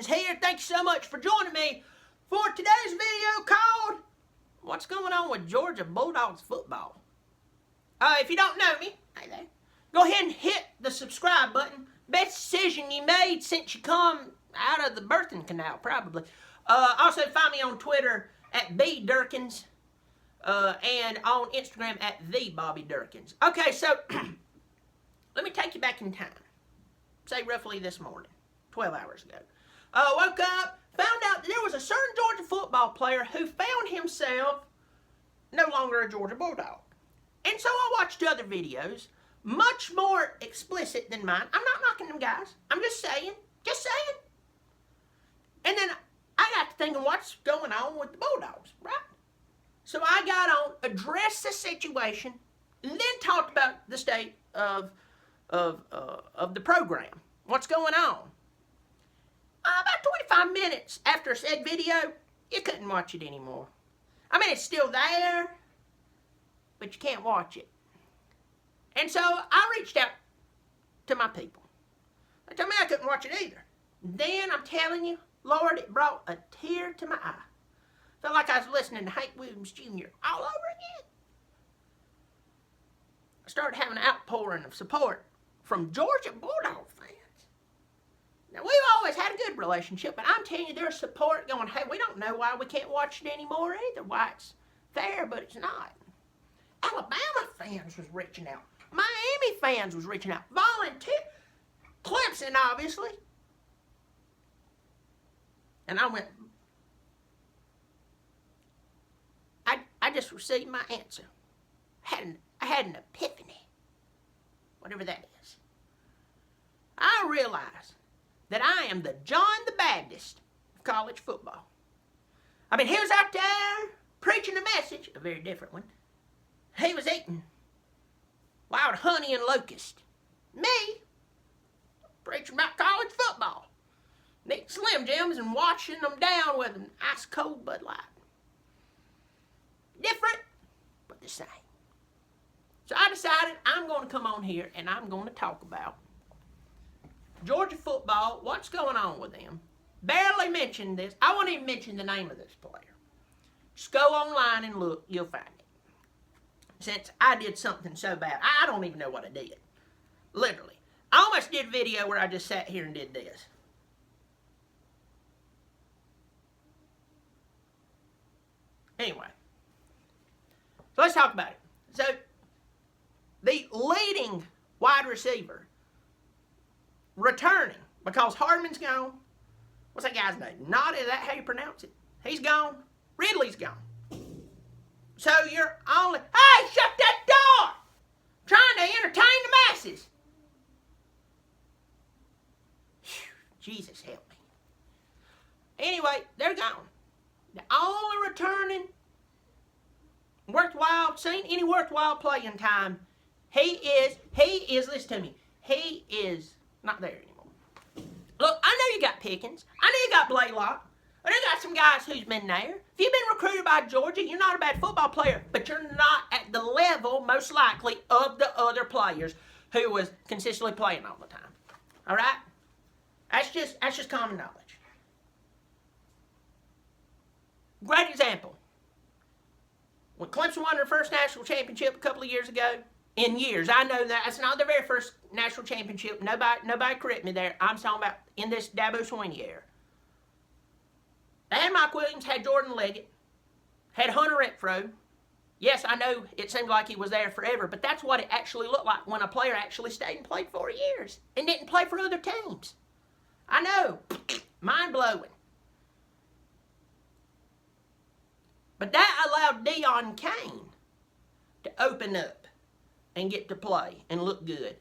Dirkens here. Thank you so much for joining me for today's video called What's Going On with Georgia Bulldogs Football. If you don't know me, hey there, go ahead and hit the subscribe button. Best decision you made since you come out of the birthing canal, probably. Also, find me on Twitter at B Dirkens and on Instagram at the Bobby Dirkens. Okay, so let me take you back in time. Say roughly this morning, 12 hours ago. Woke up, found out that there was a certain Georgia football player who found himself no longer a Georgia Bulldog. And so I watched other videos, much more explicit than mine. I'm not knocking them guys. I'm just saying. And then I got to thinking, what's going on with the Bulldogs, right? So I got on, addressed the situation, and then talked about the state of the program. What's going on? About 25 minutes after said video, you couldn't watch it anymore. I mean, it's still there, but you can't watch it. And so I reached out to my people. They told me I couldn't watch it either. Then, I'm telling you, Lord, it brought a tear to my eye. Felt like I was listening to Hank Williams Jr. all over again. I started having an outpouring of support from Georgia Bulldog fans. Now, we've always had a good relationship, but I'm telling you, there's support going, hey, we don't know why we can't watch it anymore either. Why it's fair, but it's not. Alabama fans was reaching out. Miami fans was reaching out. Volunteer. Clemson, obviously. And I went, I just received my answer. I had an epiphany. Whatever that is. I realized that I am the John the Baptist of college football. I mean, he was out there preaching a message, a very different one. He was eating wild honey and locust. Me, preaching about college football. Eating Slim Jims and washing them down with an ice cold Bud Light. Different, but the same. So I decided I'm going to come on here and I'm going to talk about Georgia football, what's going on with them. Barely mentioned this. I won't even mention the name of this player. Just go online and look, you'll find it. Since I did something so bad, I don't even know what I did. Literally. I almost did a video where I just sat here and did this. Anyway. So let's talk about it. So, the leading wide receiver returning, because Hardman's gone. What's that guy's name? Not, is that how you pronounce it? He's gone. Ridley's gone. So you're only, hey, shut that door! Trying to entertain the masses. Whew, Jesus help me. Anyway, they're gone. The only returning seen any worthwhile playing time, he is, listen to me, he is not there anymore. Look, I know you got Pickens. I know you got Blaylock. I know you got some guys who's been there. If you've been recruited by Georgia, you're not a bad football player, but you're not at the level, most likely, of the other players who was consistently playing all the time. All right? That's just common knowledge. Great example. When Clemson won their first national championship a couple of years ago, I know that's not their very first national championship. Nobody correct me there. I'm talking about in this Dabo Swinney era. They had Mike Williams, had Jordan Leggett, had Hunter Renfrow. Yes, I know it seemed like he was there forever, but that's what it actually looked like when a player actually stayed and played 4 years and didn't play for other teams. I know. Mind-blowing. But that allowed Deon Cain to open up and get to play and look good.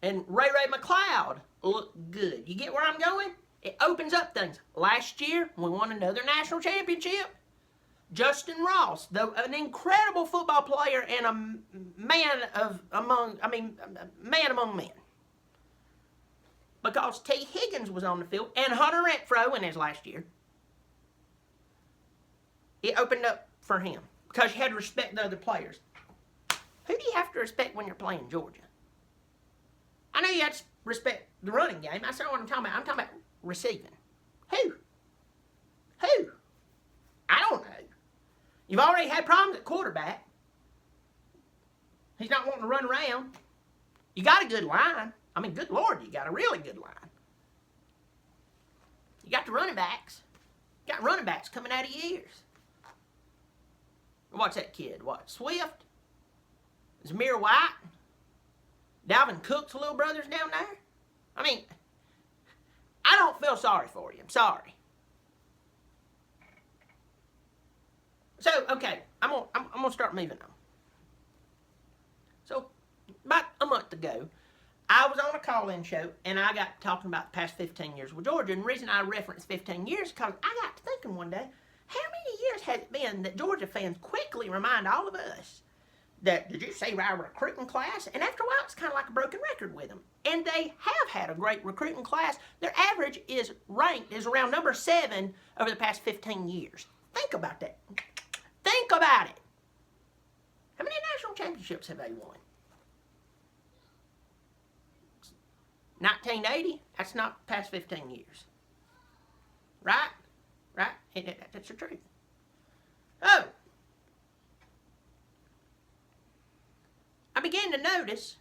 And Ray McLeod looked good. You get where I'm going? It opens up things. Last year, we won another national championship. Justin Ross, though an incredible football player and a man among men. Because T. Higgins was on the field and Hunter Renfrow in his last year. It opened up for him because you had to respect the other players. Who do you have to respect when you're playing Georgia? I know you have to respect the running game. That's not what I'm talking about. I'm talking about receiving. Who? Who? I don't know. You've already had problems at quarterback. He's not wanting to run around. You got a good line. I mean, good Lord, you got a really good line. You got the running backs. You got running backs coming out of your ears. What's that kid? What? Swift? Zamir White? Dalvin Cook's little brothers down there? I mean, I don't feel sorry for you. I'm sorry. So, okay, I'm gonna start moving on. So, about a month ago, I was on a call-in show, and I got talking about the past 15 years with Georgia. And the reason I referenced 15 years is because I got to thinking one day, how many years has it been that Georgia fans quickly remind all of us that, did you see our recruiting class? And after a while, it's kind of like a broken record with them. And they have had a great recruiting class. Their average is ranked is around number 7 over the past 15 years. Think about that. Think about it. How many national championships have they won? 1980, that's not past 15 years. Right? Right? That's the truth. Oh. I began to notice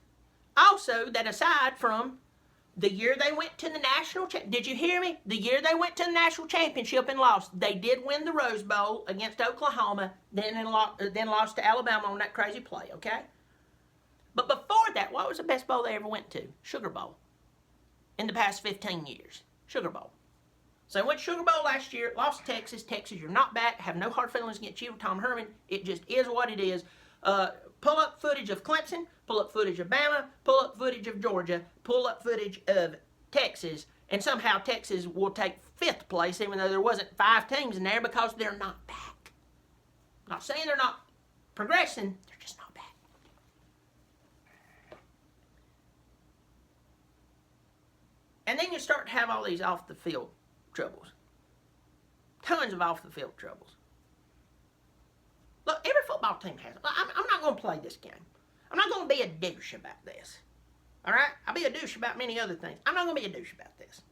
also that aside from the year they went to the national did you hear me? The year they went to the national championship and lost, they did win the Rose Bowl against Oklahoma, then lost to Alabama on that crazy play, okay? But before that, what was the best bowl they ever went to? Sugar Bowl. In the past 15 years. Sugar Bowl. So they went to Sugar Bowl last year, lost to Texas. Texas, you're not back. Have no hard feelings against you, Tom Herman. It just is what it is. Pull up footage of Clemson, pull up footage of Bama, pull up footage of Georgia, pull up footage of Texas, and somehow Texas will take 5th place even though there wasn't 5 teams in there because they're not back. I'm not saying they're not progressing, they're just not back. And then you start to have all these off-the-field troubles. Tons of off-the-field troubles. Look, every football team has it. I'm not going to play this game. I'm not going to be a douche about this. All right? I'll be a douche about many other things. I'm not going to be a douche about this.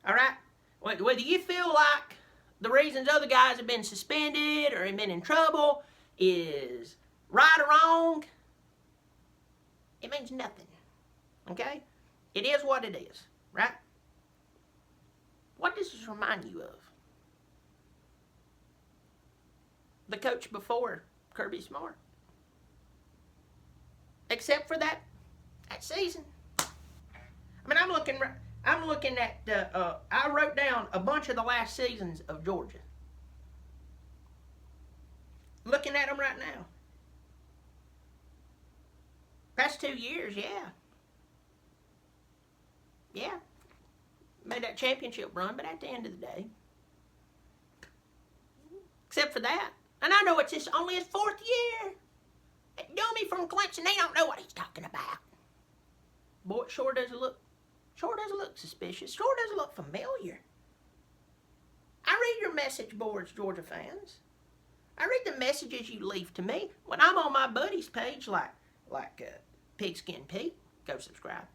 All right? Whether you feel like the reasons other guys have been suspended or have been in trouble is right or wrong, it means nothing. Okay? It is what it is. Right? What does this remind you of? The coach before Kirby Smart. Except for that season. I mean, I'm looking at, I wrote down a bunch of the last seasons of Georgia. Looking at them right now. Past 2 years, yeah. Yeah. Made that championship run, but at the end of the day. Except for that. And I know it's only his 4th year. That dummy from Clemson, they don't know what he's talking about. Boy, it sure doesn't look suspicious. Sure doesn't look familiar. I read your message boards, Georgia fans. I read the messages you leave to me. When I'm on my buddies page, like Pigskin Pete, go subscribe.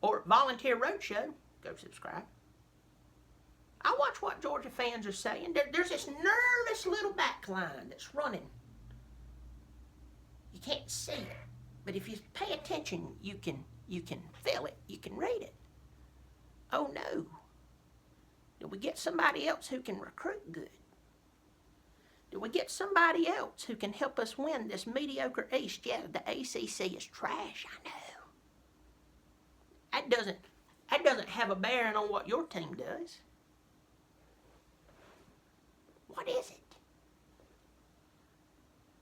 Or Volunteer Roadshow, go subscribe. I watch what Georgia fans are saying. There's this nervous little backline that's running. You can't see it, but if you pay attention, you can feel it. You can read it. Oh no! Did we get somebody else who can recruit good? Did we get somebody else who can help us win this mediocre East? Yeah, the ACC is trash. I know. That doesn't have a bearing on what your team does. What is it?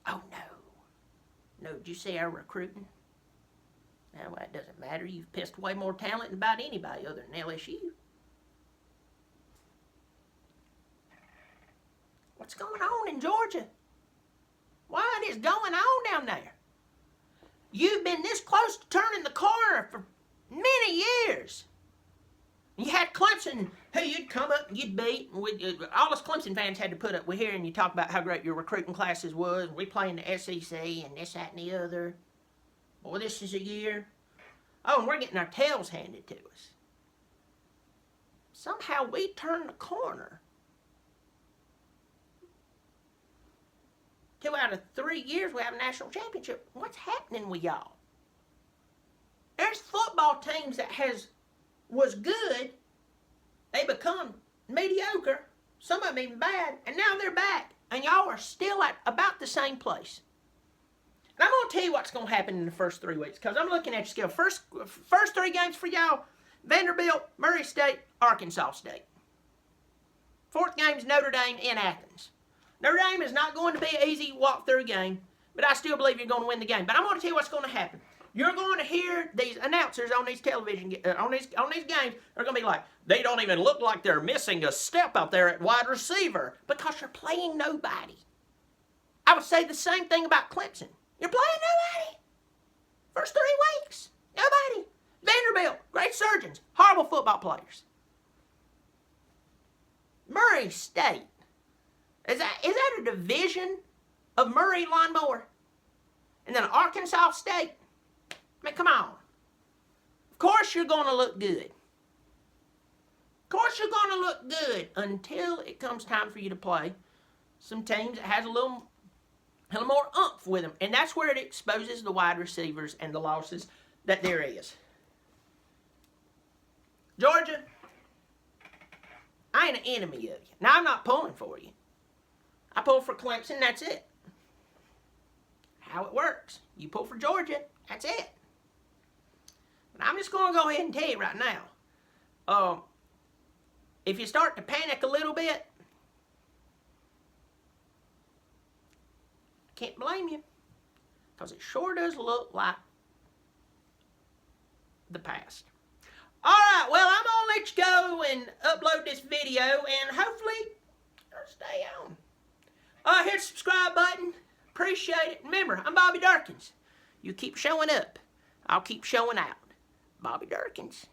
Oh, no. No, did you see our recruiting? Well, it doesn't matter. You've pissed away more talent than about anybody other than LSU. What's going on in Georgia? What is going on down there? You've been this close to turning the corner for many years. You had Clemson, who you'd come up and you'd beat. All us Clemson fans had to put up with hearing you talk about how great your recruiting classes was. We play in the SEC and this, that, and the other. Boy, this is a year. Oh, and we're getting our tails handed to us. somehow we turn the corner. 2 out of 3 years we have a national championship. What's happening with y'all? There's football teams that was good. They become mediocre. Some of them even bad. And now they're back. And y'all are still at about the same place. And I'm going to tell you what's going to happen in the first 3 weeks. Because I'm looking at your schedule. First 3 games for y'all. Vanderbilt, Murray State, Arkansas State. 4th game is Notre Dame in Athens. Notre Dame is not going to be an easy walk-through game. But I still believe you're going to win the game. But I'm going to tell you what's going to happen. You're going to hear these announcers on these television, on these games, are going to be like, they don't even look like they're missing a step out there at wide receiver because you're playing nobody. I would say the same thing about Clemson. You're playing nobody. First 3 weeks, nobody. Vanderbilt, great surgeons, horrible football players. Murray State, is that a division of Murray Lawnmower? And then Arkansas State. I mean, come on. Of course you're going to look good. Of course you're going to look good until it comes time for you to play some teams that has a little more oomph with them. And that's where it exposes the wide receivers and the losses that there is. Georgia, I ain't an enemy of you. Now, I'm not pulling for you. I pull for Clemson, that's it. How it works. You pull for Georgia, that's it. But I'm just going to go ahead and tell you right now. If you start to panic a little bit, I can't blame you. Because it sure does look like the past. Alright, well, I'm going to let you go and upload this video. And hopefully, it'll stay on. Hit the subscribe button. Appreciate it. Remember, I'm Bobby Dirkens. You keep showing up. I'll keep showing out. Bobby Dirkens.